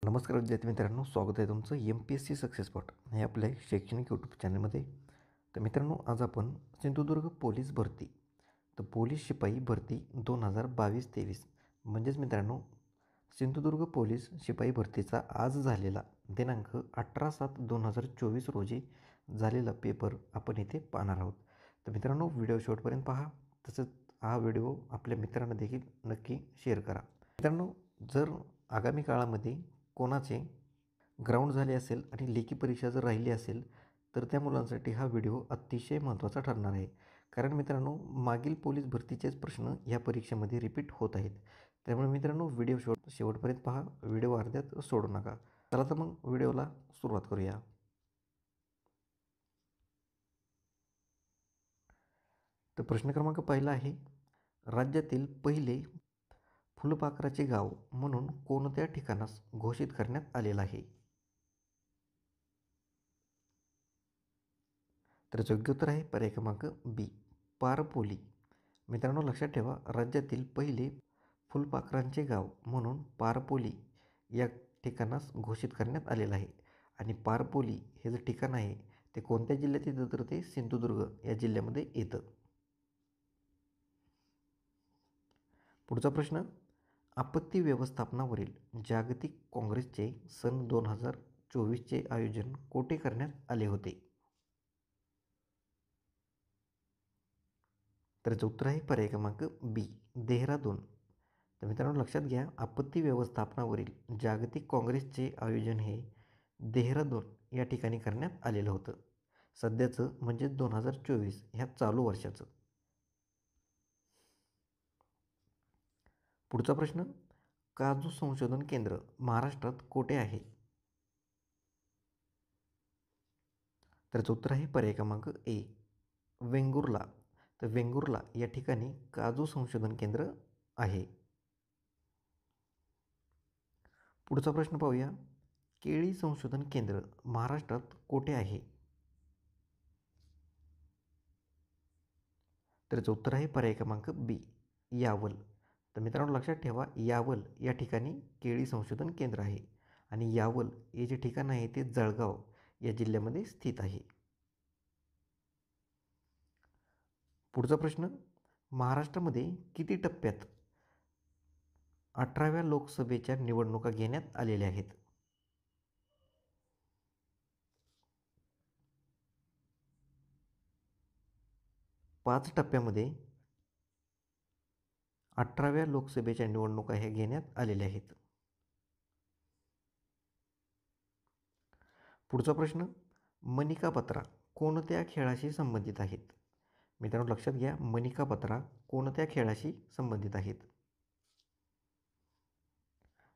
नमस्कार विद्यार्थी मित्रांनो, स्वागत आहे तुमचं MPSC सक्सेस स्पॉट हे आपल्या शैक्षणिक यूट्यूब चॅनलमध्ये. तर मित्रांनो, आज आपण सिंधुदुर्ग पोलीस भरती तर पोलीस शिपाई भरती 2022-23 म्हणजेच मित्रांनो सिंधुदुर्ग पोलीस शिपाई भरतीचा आज झालेला दिनांक 18/7/2024 रोजी झालेला पेपर आपण इथे पाहणार आहोत. तर मित्रांनो, व्हिडिओ शेवटपर्यंत पहा. तसंच हा व्हिडिओ आपल्या मित्रांना देखील नक्की शेअर करा. मित्रांनो, जर आगामी काळामध्ये कोणाचे ग्राउंड झाले असेल आणि लेखी परीक्षा जर राहिली असेल तर त्या मुलांसाठी हा व्हिडिओ अतिशय महत्त्वाचा ठरणार आहे. कारण मित्रांनो, मागील पोलीस भरतीचेच प्रश्न ह्या परीक्षेमध्ये रिपीट होत आहेत. त्यामुळे मित्रांनो, व्हिडिओ शेवटपर्यंत पहा, व्हिडिओ अर्ध्यात सोडू नका. चला तर मग व्हिडिओला सुरुवात करूया. तर प्रश्न क्रमांक पहिला आहे, राज्यातील पहिले फुलपाखराचे गाव म्हणून कोणत्या ठिकाणास घोषित करण्यात आलेलं आहे? तर योग्य उत्तर आहे पर्याय क्रमांक बी, पारपोली. मित्रांनो, लक्षात ठेवा, राज्यातील पहिले फुलपाखरांचे गाव म्हणून पारपोली या ठिकाणास घोषित करण्यात आलेलं आहे. आणि पारपोली हे जे ठिकाण आहे ते कोणत्या जिल्ह्यात येतं? तर ते सिंधुदुर्ग या जिल्ह्यामध्ये येतं. पुढचा प्रश्न, आपत्ती व्यवस्थापनावरील जागतिक काँग्रेसचे सन 2024चे आयोजन कोठे करण्यात आले होते? तर उत्तर आहे पर्याय क्रमांक बी, देहरादून. तर मित्रांनो, लक्षात घ्या, आपत्ती व्यवस्थापनावरील जागतिक काँग्रेसचे आयोजन हे देहरादून या ठिकाणी करण्यात आलेलं होतं. सध्याचं म्हणजे 2024 ह्या चालू वर्षाचं. पुढचा प्रश्न, काजू संशोधन केंद्र महाराष्ट्रात कोठे आहे? तर उत्तर आहे पर्याय क्रमांक ए, वेंगुर्ला. तर वेंगुर्ला या ठिकाणी काजू संशोधन केंद्र आहे. पुढचा प्रश्न पाहूया, केळी संशोधन केंद्र महाराष्ट्रात कोठे आहे? तर उत्तर आहे पर्याय क्रमांक बी, यावल. तर मित्रांनो, लक्षात ठेवा, यावल या ठिकाणी केळी संशोधन केंद्र आहे. आणि यावल हे जे ठिकाण आहे ते जळगाव या जिल्ह्यामध्ये स्थित आहे. पुढचा प्रश्न, महाराष्ट्रामध्ये किती टप्प्यात 18व्या लोकसभेच्या निवडणुका घेण्यात आलेल्या आहेत? पाच टप्प्यामध्ये 18व्या लोकसभेच्या निवडणुका ह्या घेण्यात आलेल्या आहेत. पुढचा प्रश्न, मनिका बत्रा कोणत्या खेळाशी संबंधित आहेत? मित्रांनो, लक्षात घ्या, मनिका बत्रा कोणत्या खेळाशी संबंधित आहेत?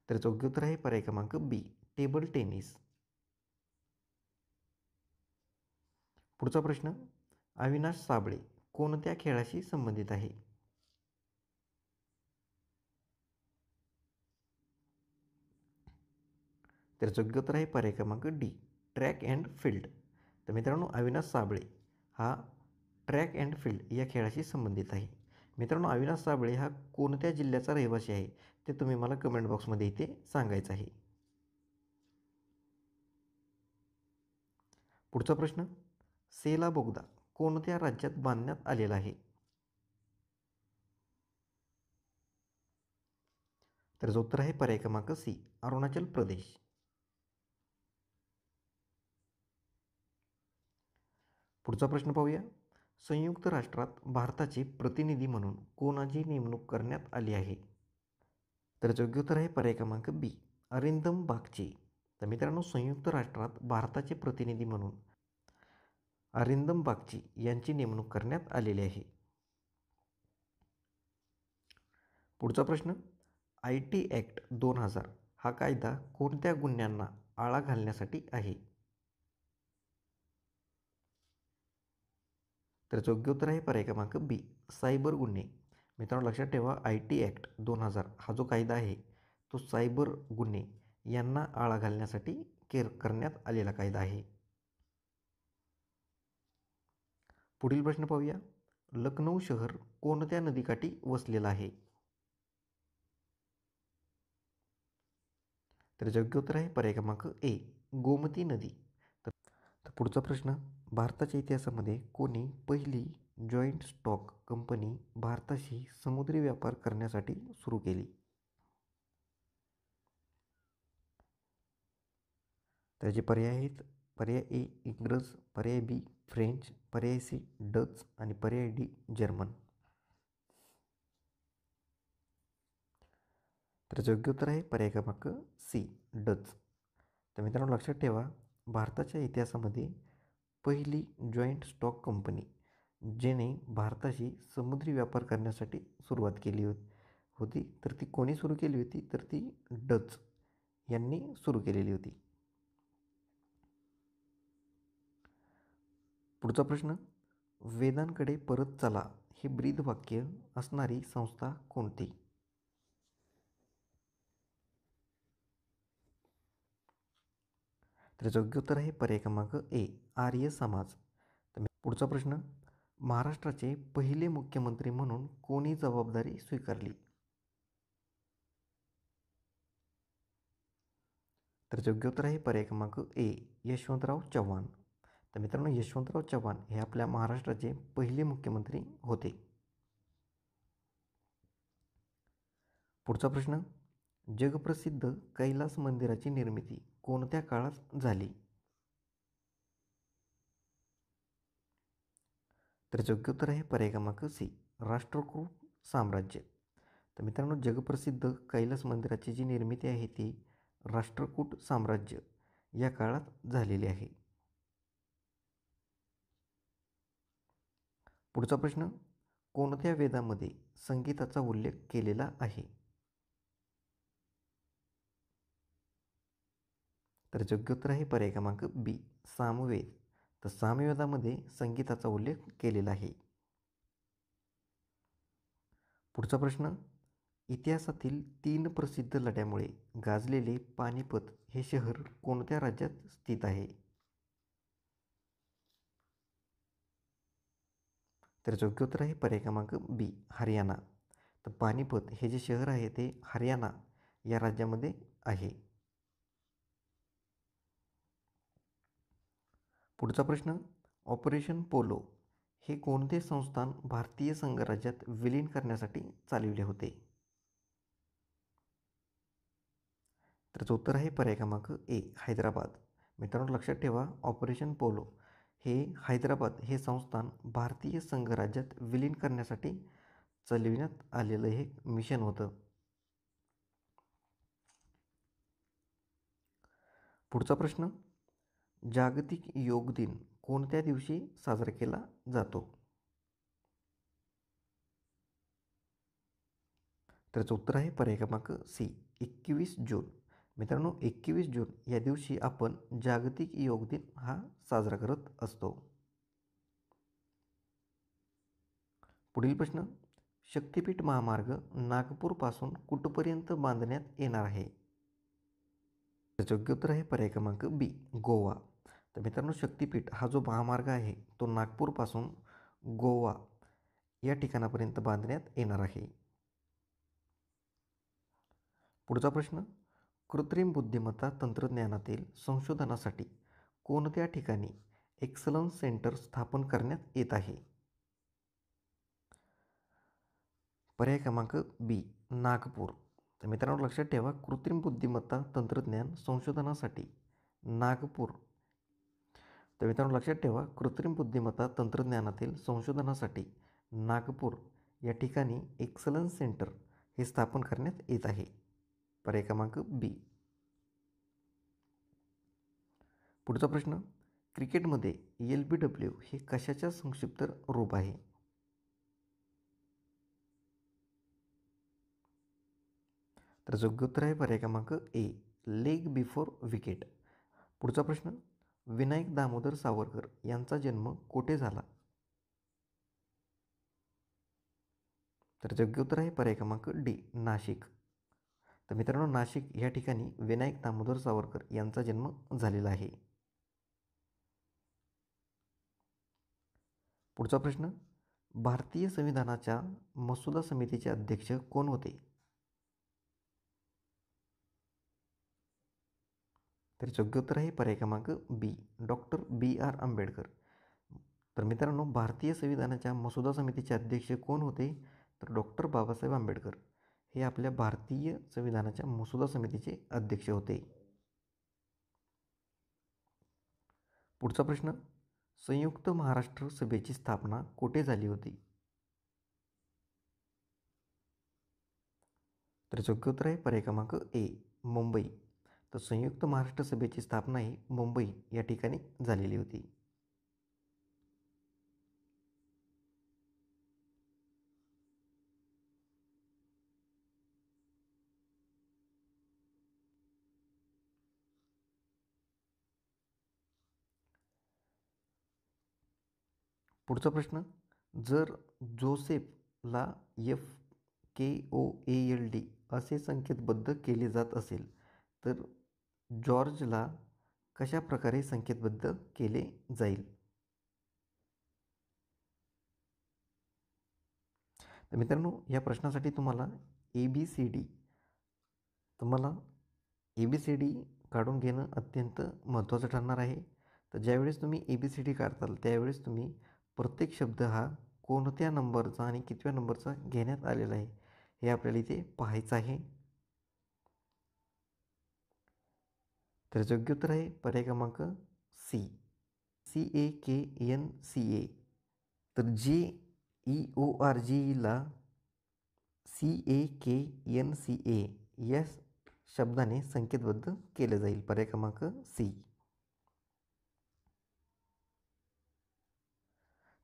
तर योग्य उत्तर आहे पर्याय क्रमांक बी, टेबल टेनिस. पुढचा प्रश्न, अविनाश साबळे कोणत्या खेळाशी संबंधित आहे? तर योग्य उत्तर आहे पर्याय क्रमांक डी, ट्रॅक अँड फील्ड. तर मित्रांनो, अविनाश साबळे हा ट्रॅक अँड फील्ड या खेळाशी संबंधित आहे. मित्रांनो, अविनाश साबळे हा कोणत्या जिल्ह्याचा रहिवासी आहे ते तुम्ही मला कमेंट बॉक्समध्ये इथे सांगायचं आहे. पुढचा प्रश्न, सेला बोगदा कोणत्या राज्यात बांधण्यात आलेला आहे? तर उत्तर आहे पर्याय क्रमांक सी, अरुणाचल प्रदेश. पुढचा प्रश्न पाहूया, संयुक्त राष्ट्रात भारताचे प्रतिनिधी म्हणून कोणाची नेमणूक करण्यात आली आहे? तर योग्य उत्तर आहे पर्याय क्रमांक बी, अरिंदम बागची. तर मित्रांनो, संयुक्त राष्ट्रात भारताचे प्रतिनिधी म्हणून अरिंदम बागची यांची नेमणूक करण्यात आलेली आहे. पुढचा प्रश्न, IT ॲक्ट 2000 हा कायदा कोणत्या गुन्ह्यांना आळा घालण्यासाठी आहे? तर योग्य उत्तर आहे पर्याय क्रमांक बी, सायबर गुन्हे. मित्रांनो, लक्षात ठेवा, IT ॲक्ट 2000 हा जो कायदा आहे तो सायबर गुन्हे यांना आळा घालण्यासाठी करण्यात आलेला कायदा आहे. पुढील प्रश्न पाहूया, लखनौ शहर कोणत्या नदीकाठी वसलेलं आहे? तर योग्य उत्तर आहे पर्याय क्रमांक ए, गोमती नदी. तर पुढचा प्रश्न, भारताच्या इतिहासामध्ये कोणी पहिली जॉईंट स्टॉक कंपनी भारताशी समुद्री व्यापार करण्यासाठी सुरू केली? त्याचे पर्याय आहेत पर्याय ए इंग्रज, पर्याय बी फ्रेंच, पर्याय सी डच आणि पर्याय डी जर्मन. तर योग्य उत्तर आहे पर्याय क्रमांक सी डच. तर मित्रांनो लक्षात ठेवा, भारताच्या इतिहासामध्ये पहिली जॉईंट स्टॉक कंपनी जेने भारताशी समुद्री व्यापार करण्यासाठी सुरुवात केली होती तर ती कोणी सुरू केली होती? तर ती डच यांनी सुरू केलेली होती. पुढचा प्रश्न, वेदांकडे परत चला हे ब्रीदवाक्य असणारी संस्था कोणती? तर योग्य उत्तर आहे पर्याय क्रमांक ए, आर्य समाज. तर पुढचा प्रश्न, महाराष्ट्राचे पहिले मुख्यमंत्री म्हणून कोणी जबाबदारी स्वीकारली? तर योग्य उत्तर आहे पर्याय क्रमांक ए, यशवंतराव चव्हाण. तर मित्रांनो यशवंतराव चव्हाण हे आपल्या महाराष्ट्राचे पहिले मुख्यमंत्री होते. पुढचा प्रश्न, जगप्रसिद्ध कैलास मंदिराची निर्मिती कोणत्या काळात झाली? तर योग्य उत्तर आहे पर्याय क्रमांक सी, राष्ट्रकूट साम्राज्य. तर मित्रांनो जगप्रसिद्ध कैलास मंदिराची जी निर्मिती आहे ती राष्ट्रकूट साम्राज्य या काळात झालेली आहे. पुढचा प्रश्न, कोणत्या वेदामध्ये संगीताचा उल्लेख केलेला आहे? तर योग्य उत्तर आहे पर्याय क्रमांक बी, सामवेद. तर सामवेदामध्ये संगीताचा उल्लेख केलेला आहे. पुढचा प्रश्न, इतिहासातील 3 प्रसिद्ध लढ्यामुळे गाजलेले पानिपत हे शहर कोणत्या राज्यात स्थित आहे? तर योग्य उत्तर आहे पर्याय क्रमांक बी, हरियाणा. तर पानिपत हे जे शहर आहे ते हरियाणा या राज्यामध्ये आहे. पुढचा प्रश्न, ऑपरेशन पोलो हे कोणते संस्थान भारतीय संघराज्यात विलीन करण्यासाठी चालविले होते? तर उत्तर आहे पर्याय क्रमांक ए, हैदराबाद. मित्रांनो लक्षात ठेवा, ऑपरेशन पोलो हे हैदराबाद हे संस्थान भारतीय संघराज्यात विलीन करण्यासाठी चालविण्यात आलेलं हे मिशन होतं. पुढचा प्रश्न, जागतिक योग दिन कोणत्या दिवशी साजरा केला जातो? त्याचं उत्तर आहे पर्याय क्रमांक सी, 21 जून. मित्रांनो 21 जून या दिवशी आपण जागतिक योग दिन हा साजरा करत असतो. पुढील प्रश्न, शक्तिपीठ महामार्ग नागपूरपासून कुठपर्यंत बांधण्यात येणार आहे? त्याचं योग्य उत्तर आहे पर्याय क्रमांक बी, गोवा. तर मित्रांनो शक्तिपीठ हा जो महामार्ग आहे तो नागपूरपासून गोवा या ठिकाणापर्यंत बांधण्यात येणार आहे. पुढचा प्रश्न, कृत्रिम बुद्धिमत्ता तंत्रज्ञानातील संशोधनासाठी कोणत्या ठिकाणी एक्सलन्स सेंटर स्थापन करण्यात येत आहे? पर्याय क्रमांक बी, नागपूर. तर मित्रांनो लक्षात ठेवा, कृत्रिम बुद्धिमत्ता तंत्रज्ञान संशोधनासाठी नागपूर. तर मित्रांनो लक्षात ठेवा, कृत्रिम बुद्धिमत्ता तंत्रज्ञानातील संशोधनासाठी नागपूर या ठिकाणी एक्सलन्स सेंटर हे स्थापन करण्यात येत आहे. पर्याय क्रमांक बी. पुढचा प्रश्न, क्रिकेटमध्ये LBW हे कशाच्या संक्षिप्त रूप आहे? तर योग्य उत्तर आहे पर्याय क्रमांक ए, लेग बिफोर विकेट. पुढचा प्रश्न, विनायक दामोदर सावरकर यांचा जन्म कोठे झाला? तर योग्य उत्तर आहे पर्याय क्रमांक डी, नाशिक. तर मित्रांनो नाशिक या ठिकाणी विनायक दामोदर सावरकर यांचा जन्म झालेला आहे. पुढचा प्रश्न, भारतीय संविधानाच्या मसुदा समितीचे अध्यक्ष कोण होते? तर योग्य उत्तर आहे पर्याय क्रमांक बी, डॉक्टर B.R. आंबेडकर. तर मित्रांनो, भारतीय संविधानाच्या मसुदा समितीचे अध्यक्ष कोण होते? तर डॉक्टर बाबासाहेब आंबेडकर हे आपल्या भारतीय संविधानाच्या मसुदा समितीचे अध्यक्ष होते. पुढचा प्रश्न, संयुक्त महाराष्ट्र सभेची स्थापना कुठे झाली होती? तर योग्य उत्तर आहे पर्याय क्रमांक ए, मुंबई. तर संयुक्त महाराष्ट्र सभेची स्थापना ही मुंबई या ठिकाणी झालेली होती. पुढचा प्रश्न, जर जोसेफला FKOALD असे संकेतबद्ध केले जात असेल तर जॉर्जला कशा प्रकारे संकेतबद्ध केले जाईल? तर मित्रांनो, या प्रश्नासाठी तुम्हाला ABCD काढून घेणं अत्यंत महत्त्वाचं ठरणार आहे. तर ज्यावेळेस तुम्ही ABCD काढताल त्यावेळेस तुम्ही प्रत्येक शब्द हा कोणत्या नंबरचा आणि कितव्या नंबरचा घेण्यात आलेला आहे हे आपल्याला इथे पाहायचं आहे. तर योग्य उत्तर आहे पर्याय क्रमांक सी, CAKNCA. तर GEORGला CAKNCA या शब्दाने संकेतबद्ध केलं जाईल. पर्याय क्रमांक सी.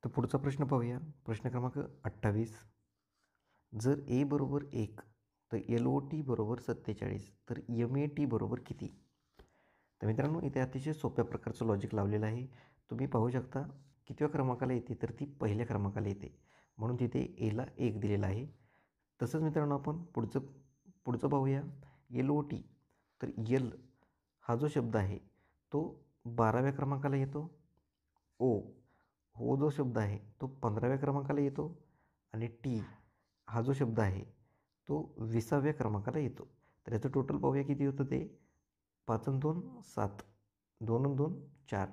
तर पुढचा प्रश्न पाहूया. प्रश्न क्रमांक 28. जर A बरोबर 1 तर LOT बरोबर 47 तर MAT बरोबर किती? तर मित्रांनो, इथे अतिशय सोप्या प्रकारचं लॉजिक लावलेलं आहे. तुम्ही पाहू शकता कितव्या क्रमांकाला येते तर ती पहिल्या क्रमांकाला येते, म्हणून तिथे Aला 1 दिलेला आहे. तसंच मित्रांनो, आपण पुढचं पाहूया. LOT तर L हा जो शब्द आहे तो 12व्या क्रमांकाला येतो. हो जो शब्द आहे तो 15व्या क्रमांकाला येतो आणि T हा जो शब्द आहे तो 20व्या क्रमांकाला येतो. तर याचं टोटल पाहूया किती होतं ते. 5 आणि 2 7, 2 आणि 2 4.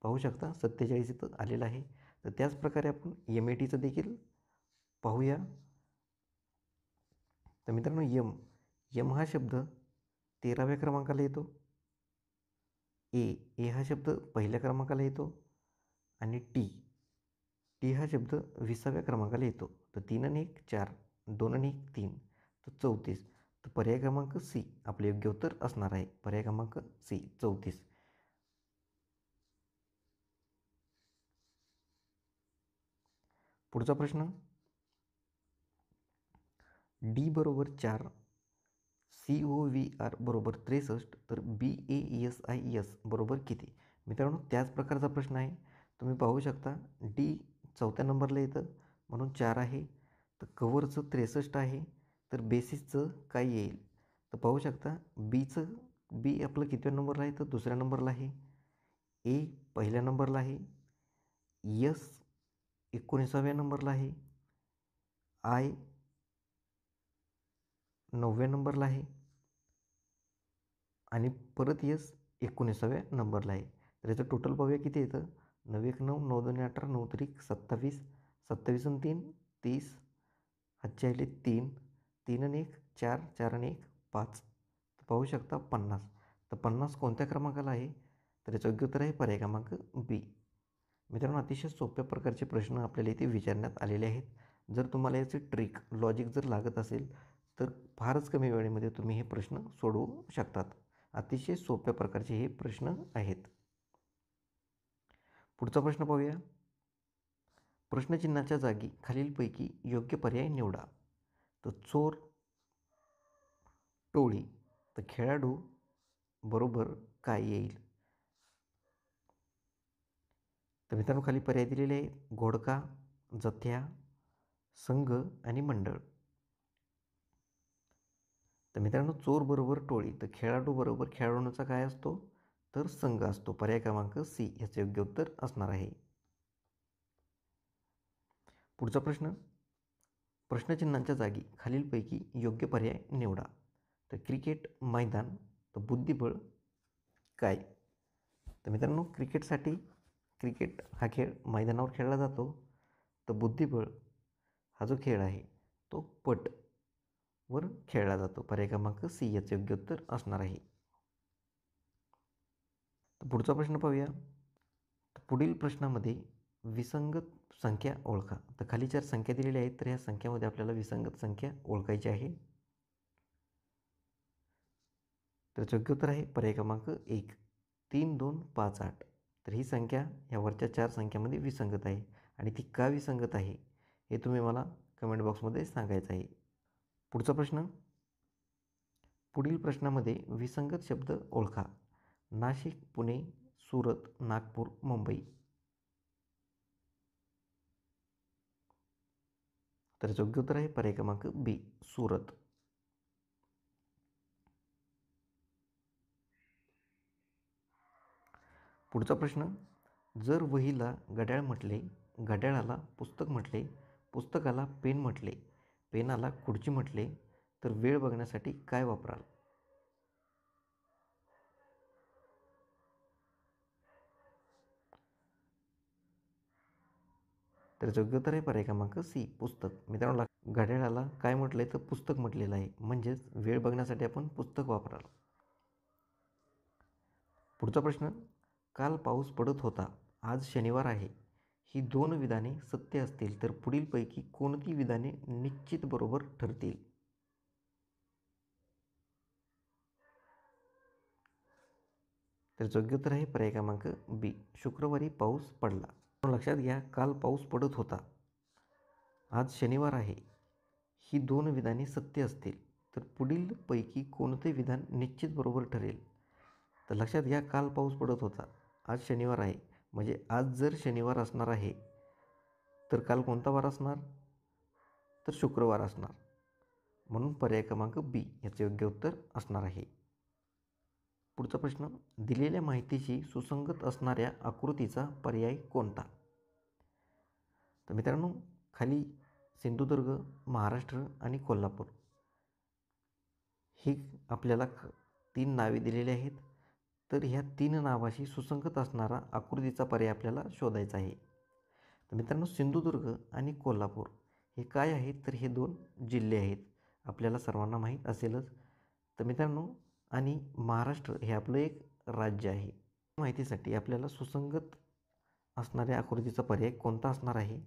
पाहू शकता 47 इथं आलेलं आहे. तर त्याचप्रकारे आपण MATचं देखील पाहूया. तर मित्रांनो, यम हा शब्द 13व्या क्रमांकाला येतो. ए हा शब्द पहिल्या क्रमांकाला येतो आणि टी हा शब्द 20व्या क्रमांकाला येतो. तर 3 आणि 1 4, 2 आणि 1 3, तर 34. तर पर्याय क्रमांक सी आपले योग्य उत्तर असणार आहे. पर्याय क्रमांक सी 34. पुढचा प्रश्न, D बरोबर 4, COVR बरोबर 63 तर BASIS बरोबर किती? मित्रांनो, त्याच प्रकारचा प्रश्न आहे. तुम्ही पाहू शकता D 4थ्या नंबरला येतं म्हणून 4 आहे. तर कव्हरचं 63 आहे, तर बेसिसचं काय येईल? तर पाहू शकता बी आपलं कितव्या नंबरला आहे तर दुसऱ्या नंबरला आहे. ए पहिल्या नंबरला आहे. यस 19व्या नंबरला आहे. आय 9व्या नंबरला आहे आणि परत यस 19व्या नंबरला आहे. तर याचं टोटल पाहूया किती येतं. 9 1 9, 9 2 18, 9 3 27, 27 आणि 3 30, हातचे आले 3, 3 आणि 1 4, 4 आणि 1 5. तर पाहू शकता 50. तर 50 कोणत्या क्रमांकाला आहे? तर याचं योग्य उत्तर आहे पर्याय क्रमांक बी. मित्रांनो, अतिशय सोप्या प्रकारचे प्रश्न आपल्याला इथे विचारण्यात आलेले आहेत. जर तुम्हाला याचे ट्रिक लॉजिक जर लागत असेल तर फारच कमी वेळेमध्ये तुम्ही हे प्रश्न सोडवू शकतात. अतिशय सोप्या प्रकारचे हे प्रश्न आहेत. पुढचा प्रश्न पाहूया. प्रश्नचिन्हाच्या जागी खालीलपैकी योग्य पर्याय निवडा. तर चोर, टोळी तर खेळाडू बरोबर काय येईल? तर मित्रांनो, खाली पर्याय दिलेले आहे. घोडका, जथ्या, संघ आणि मंडळ. तर मित्रांनो, चोर बरोबर टोळी तर खेळाडू बरोबर खेळाडूंचा काय असतो तर संघ असतो. पर्याय क्रमांक सी याचे योग्य उत्तर असणार आहे. पुढचा प्रश्न, प्रश्नचिन्हांच्या जागी खालीलपैकी योग्य पर्याय निवडा. तर क्रिकेट मैदान, तर बुद्धिबळ, काय? तर मित्रांनो, क्रिकेट हा खेळ मैदानावर खेळला जातो. तर बुद्धिबळ हा जो खेळ आहे तो पटवर खेळला जातो. पर्याय क्रमांक सी याचे योग्य उत्तर असणार आहे. तर पुढचा प्रश्न पाहूया. पुढील प्रश्नामध्ये विसंगत संख्या ओळखा. तर खाली 4 संख्या दिलेल्या आहेत, तर ह्या संख्यामध्ये आपल्याला विसंगत संख्या ओळखायची आहे. तर योग्य उत्तर आहे पर्याय क्रमांक 1, 3, 2, 5, 8. तर ही संख्या ह्या वरच्या 4 संख्यामध्ये विसंगत आहे आणि ती का विसंगत आहे हे तुम्ही मला कमेंट बॉक्समध्ये सांगायचं आहे. पुढचा प्रश्न. पुढील प्रश्नामध्ये विसंगत शब्द ओळखा. नाशिक, पुणे, सुरत, नागपूर, मुंबई. तर योग्य उत्तर आहे पर्याय क्रमांक बी, सुरत. पुढचा प्रश्न. जर वहीला घड्याळ म्हटले, घड्याळाला पुस्तक म्हटले, पुस्तकाला पेन म्हटले, पेनाला खुर्ची म्हटले, तर वेळ बघण्यासाठी काय वापराल? तर योग्य उत्तर आहे पर्याय क्रमांक सी, पुस्तक. मित्रांनो, घड्याळाला काय म्हटलंय तर पुस्तक म्हटलेलं आहे, म्हणजेच वेळ बघण्यासाठी आपण पुस्तक वापराल. पुढचा प्रश्न. काल पाऊस पडत होता, आज शनिवार आहे, ही 2 विधाने सत्य असतील तर पुढीलपैकी कोणती विधाने निश्चित बरोबर ठरतील? तर योग्य उत्तर आहे पर्याय क्रमांक बी, शुक्रवारी पाऊस पडला. लक्षात घ्या, काल पाऊस पडत होता, आज शनिवार आहे, ही 2 विधाने सत्य असतील तर पुढीलपैकी कोणते विधान निश्चित बरोबर ठरेल? तर लक्षात घ्या, काल पाऊस पडत होता, आज शनिवार आहे, म्हणजे आज जर शनिवार असणार आहे तर काल कोणता वार असणार? तर शुक्रवार असणार. म्हणून पर्याय क्रमांक बी याचे योग्य उत्तर असणार आहे. पुढचा प्रश्न. दिलेल्या माहितीशी सुसंगत असणाऱ्या आकृतीचा पर्याय कोणता? तर मित्रांनो, खाली सिंधुदुर्ग, महाराष्ट्र आणि कोल्हापूर ही आपल्याला 3 नावे दिलेली आहेत. तर ह्या 3 नावाशी सुसंगत असणारा आकृतीचा पर्याय आपल्याला शोधायचा आहे. तर मित्रांनो, सिंधुदुर्ग आणि कोल्हापूर हे काय आहेत? तर हे 2 जिल्हे आहेत, आपल्याला सर्वांना माहीत असेलच. तर मित्रांनो, आणि महाराष्ट्र हे आपलं एक राज्य आहे. माहितीसाठी आपल्याला सुसंगत असणाऱ्या आकृतीचा पर्याय कोणता असणार आहे?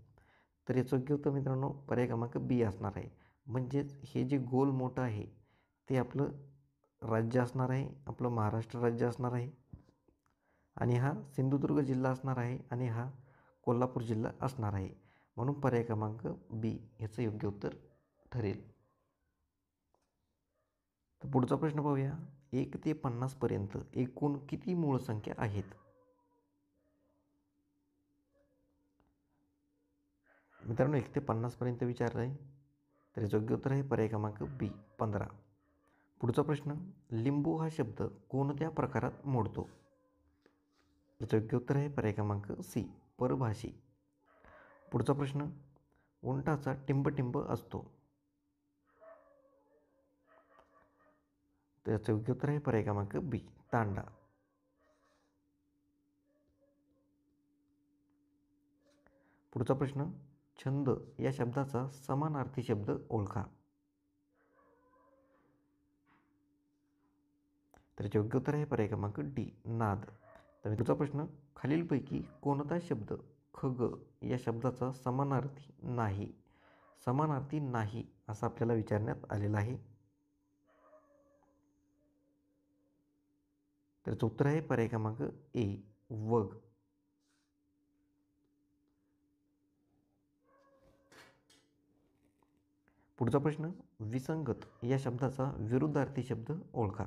तर याचं योग्य उत्तर मित्रांनो पर्याय क्रमांक बी असणार आहे. म्हणजेच हे जे गोल मोठं आहे ते आपलं राज्य असणार आहे, आपलं महाराष्ट्र राज्य असणार आहे, आणि हा सिंधुदुर्ग जिल्हा असणार आहे, आणि हा कोल्हापूर जिल्हा असणार आहे. म्हणून पर्याय क्रमांक बी याचं योग्य उत्तर ठरेल. तर पुढचा प्रश्न पाहूया. 1 ते 50 पर्यंत एकूण किती मूळ संख्या आहेत? मित्रांनो, 1 ते 50 पर्यंत विचारलं आहे, तर याचं योग्य उत्तर आहे पर्याय क्रमांक बी, 15. पुढचा प्रश्न. लिंबू हा शब्द कोणत्या प्रकारात मोडतो? याचं योग्य उत्तर आहे पर्याय क्रमांक सी, परभाषी. पुढचा प्रश्न. उंटाचा टिंबटिंब असतो. तर याचं योग्य उत्तर आहे पर्याय क्रमांक बी, तांडा. पुढचा प्रश्न. छंद या शब्दाचा समानार्थी शब्द ओळखा. तर याचे योग्य उत्तर आहे पर्याय क्रमांक डी, नाद. तर पुढचा प्रश्न. खालीलपैकी कोणता शब्द खग या शब्दाचा समानार्थी नाही? समानार्थी नाही असं आपल्याला विचारण्यात आलेलं आहे. तर याचं उत्तर आहे पर्याय क्रमांक ए, वग. पुढचा प्रश्न. विसंगत या शब्दाचा विरुद्धार्थी शब्द ओळखा.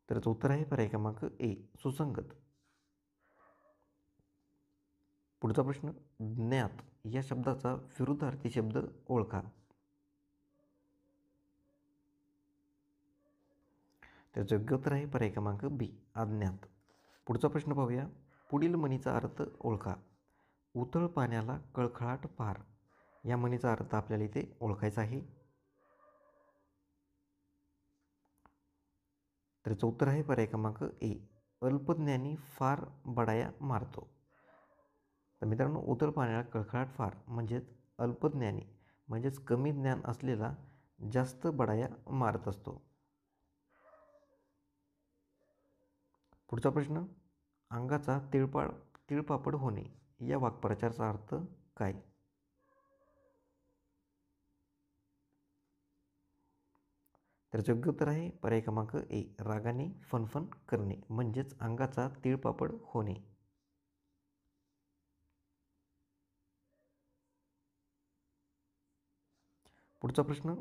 तर याचं उत्तर आहे पर्याय क्रमांक ए, सुसंगत. पुढचा प्रश्न. ज्ञात या शब्दाचा विरुद्धार्थी शब्द ओळखा. त्याचं योग्य उत्तर आहे पर्याय क्रमांक बी, अज्ञात. पुढचा प्रश्न पाहूया. पुढील म्हणीचा अर्थ ओळखा. उथळ पाण्याला कळखळाट फार या म्हणीचा अर्थ आपल्याला इथे ओळखायचा आहे. तर याचं उत्तर आहे पर्याय क्रमांक ए, अल्पज्ञानी फार बडाया मारतो. तर मित्रांनो, उथळ पाण्याला कळकळाट फार म्हणजेच अल्पज्ञानी म्हणजेच कमी ज्ञान असलेला जास्त बडाया मारत असतो. पुढचा प्रश्न, अंगाचा तिळपापड होणे या वाक्प्रचाराचा अर्थ काय? तर योग्य उत्तर आहे पर्याय क्रमांक ए, रागाने फणफण करणे म्हणजेच अंगाचा तिळपापड होणे. पुढचा प्रश्न,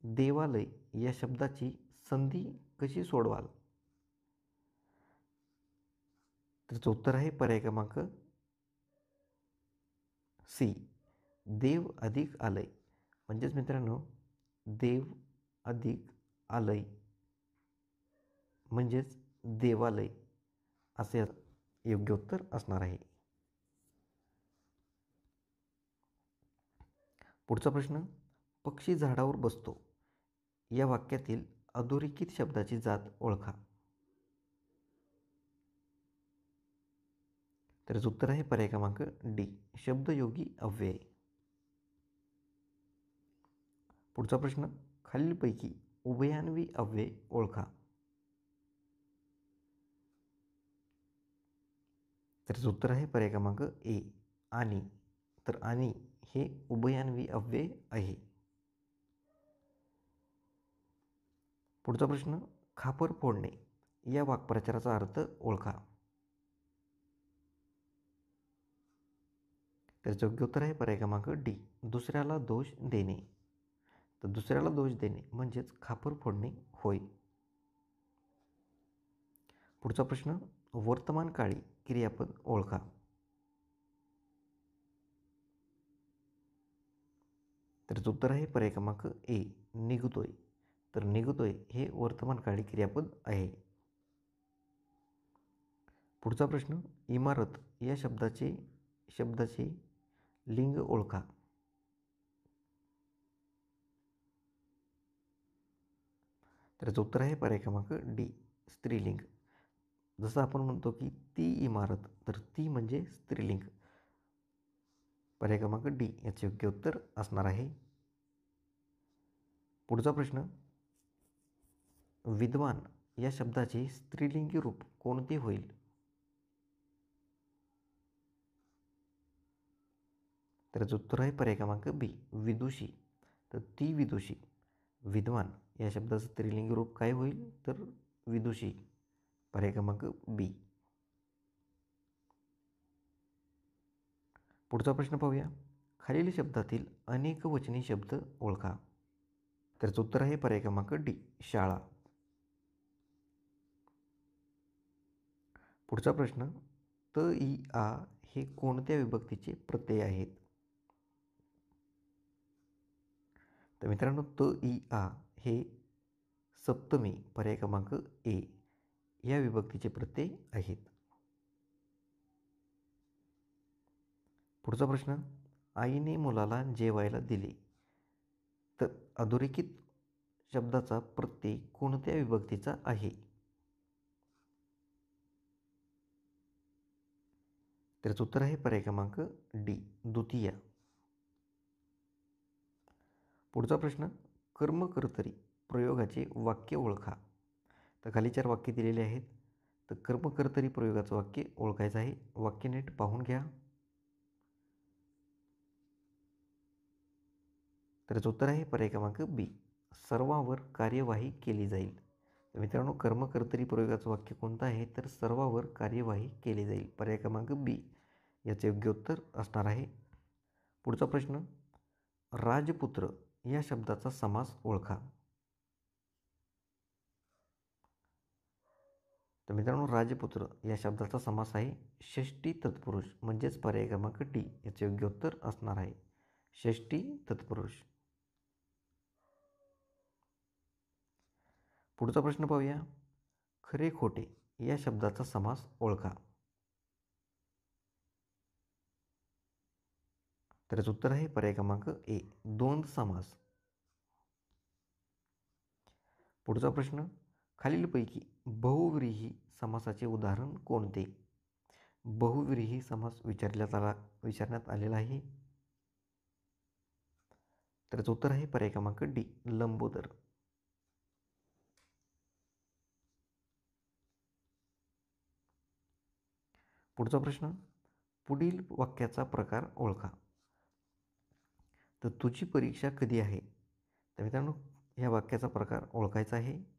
देवालय या शब्दाची संधी कशी सोडवाल? त्याचं उत्तर आहे पर्याय क्रमांक सी, देव अधिक आलय. म्हणजेच मित्रांनो, देव अधिक आलय म्हणजेच देवालय असे योग्य उत्तर असणार आहे. पुढचा प्रश्न, पक्षी झाडावर बसतो या वाक्यातील अधोरेखित शब्दाची जात ओळखा. तर याचं उत्तर आहे पर्याय क्रमांक डी, शब्दयोगी अव्यय. पुढचा प्रश्न, खालीलपैकी उभयान्वी अव्यय ओळखा. तर याचं उत्तर आहे पर्याय क्रमांक ए, आणि. तर आणि हे उभयान्वी अव्यय आहे. पुढचा प्रश्न, खापर फोडणे या वाक्प्रचाराचा अर्थ ओळखा. त्याचं योग्य उत्तर आहे पर्याय क्रमांक डी, दुसऱ्याला दोष देणे. तर दुसऱ्याला दोष देणे म्हणजेच खापर फोडणे होय. पुढचा प्रश्न, वर्तमान काळी क्रियापद ओळखा. तर उत्तर आहे पर्याय क्रमांक ए, निघतोय. तर निघतोय हे वर्तमान काळी क्रियापद आहे. पुढचा प्रश्न, इमारत या शब्दाचे लिंग ओळखा. तर याचं उत्तर आहे पर्याय क्रमांक डी, स्त्रीलिंग. जसं आपण म्हणतो की ती इमारत, तर ती म्हणजे स्त्रीलिंग. पर्याय क्रमांक डी याचे योग्य उत्तर असणार आहे. पुढचा प्रश्न, विद्वान या शब्दाचे स्त्रीलिंगी रूप कोणते होईल? तर याचं उत्तर आहे पर्याय क्रमांक बी, विदुषी. तर ती विदुषी. विद्वान या शब्दाचं स्त्रीलिंगी रूप काय होईल? तर विदुषी. पर्याय क्रमांक बी. पुढचा प्रश्न पाहूया, खालील शब्दातील अनेक वचनी शब्द ओळखा. त्याचं उत्तर आहे पर्याय क्रमांक डी, शाळा. पुढचा प्रश्न, त, इ, आ हे कोणत्या विभक्तीचे प्रत्यय आहेत? तर मित्रांनो, त, इ, आ हे सप्तमी पर्याय क्रमांक ए या विभक्तीचे प्रत्यय आहेत. पुढचा प्रश्न, आईने मुलाला जेवायला दिले. तर अधोरेखित शब्दाचा प्रत्यय कोणत्या विभक्तीचा आहे? त्याचं उत्तर आहे पर्याय क्रमांक डी, द्वितीय. पुढचा प्रश्न, कर्मकर्तरी प्रयोगाचे वाक्य ओळखा. तर खाली 4 वाक्य दिलेले आहेत. तर कर्मकर्तरी प्रयोगाचं वाक्य ओळखायचं आहे. वाक्य नीट पाहून घ्या. तर याचं उत्तर आहे पर्याय क्रमांक बी, सर्वांवर कार्यवाही केली जाईल. तर मित्रांनो, कर्मकर्तरी प्रयोगाचं वाक्य कोणतं आहे? तर सर्वांवर कार्यवाही केली जाईल. पर्याय क्रमांक बी याचे योग्य उत्तर असणार आहे. पुढचा प्रश्न, राजपुत्र या शब्दाचा समास ओळखा. तर मित्रांनो, राजपुत्र या शब्दाचा समास आहे षष्टी तत्पुरुष म्हणजेच पर्याय क्रमांक डी याचे योग्य उत्तर असणार आहे. षष्टी तत्पुरुष. पुढचा प्रश्न पाहूया, खरे खोटे या शब्दाचा समास ओळखा. तर याचं उत्तर आहे पर्याय क्रमांक ए, द्वंद्व समास. पुढचा प्रश्न, खालीलपैकी बहुव्रीही समासाचे उदाहरण कोणते? बहुव्रीही समास विचारण्यात आलेला आहे. तर याचं उत्तर आहे पर्याय क्रमांक डी, लंबोदर. पुढचा प्रश्न, पुढील वाक्याचा प्रकार ओळखा. तर तुझी परीक्षा कधी आहे? तर मित्रांनो, या वाक्याचा प्रकार ओळखायचा आहे.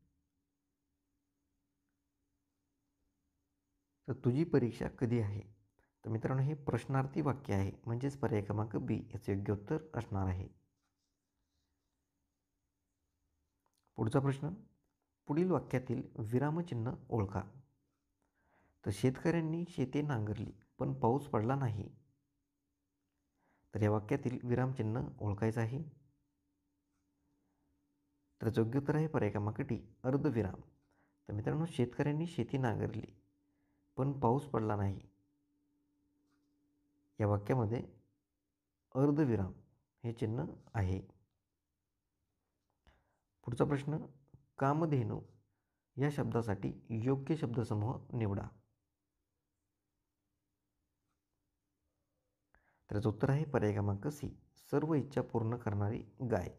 तर तुझी परीक्षा कधी आहे? तर मित्रांनो, हे प्रश्नार्थी वाक्य आहे, म्हणजेच पर्याय क्रमांक बी याचे योग्य उत्तर असणार आहे. पुढचा प्रश्न, पुढील वाक्यातील विरामचिन्ह ओळखा. तर शेतकऱ्यांनी शेते नांगरली पण पाऊस पडला नाही. तर या वाक्यातील विरामचिन्ह ओळखायचं आहे. तर योग्य उत्तर आहे पर्याय क्रमांक डी, अर्धविराम. तर मित्रांनो, शेतकऱ्यांनी शेती नांगरली पण पाऊस पडला नाही. या वाक्यामध्ये अर्धविराम हे चिन्ह आहे. पुढचा प्रश्न, कामधेनू या शब्दासाठी योग्य शब्दसमूह निवडा. तर याचं उत्तर आहे पर्याय क्रमांक सी, सर्व इच्छा पूर्ण करणारी गाय.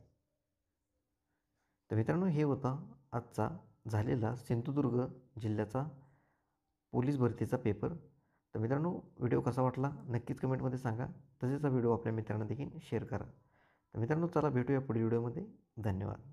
तर मित्रांनो, हे होता आजचा झालेला सिंधुदुर्ग जिल्ह्याचा पोलीस भरतीचा पेपर. तर मित्रांनो, व्हिडिओ कसा वाटला नक्कीच कमेंटमध्ये सांगा. तसेच हा व्हिडिओ आपल्या मित्रांना देखील शेअर करा. तर मित्रांनो, चला भेटूया पुढील व्हिडिओमध्ये. धन्यवाद.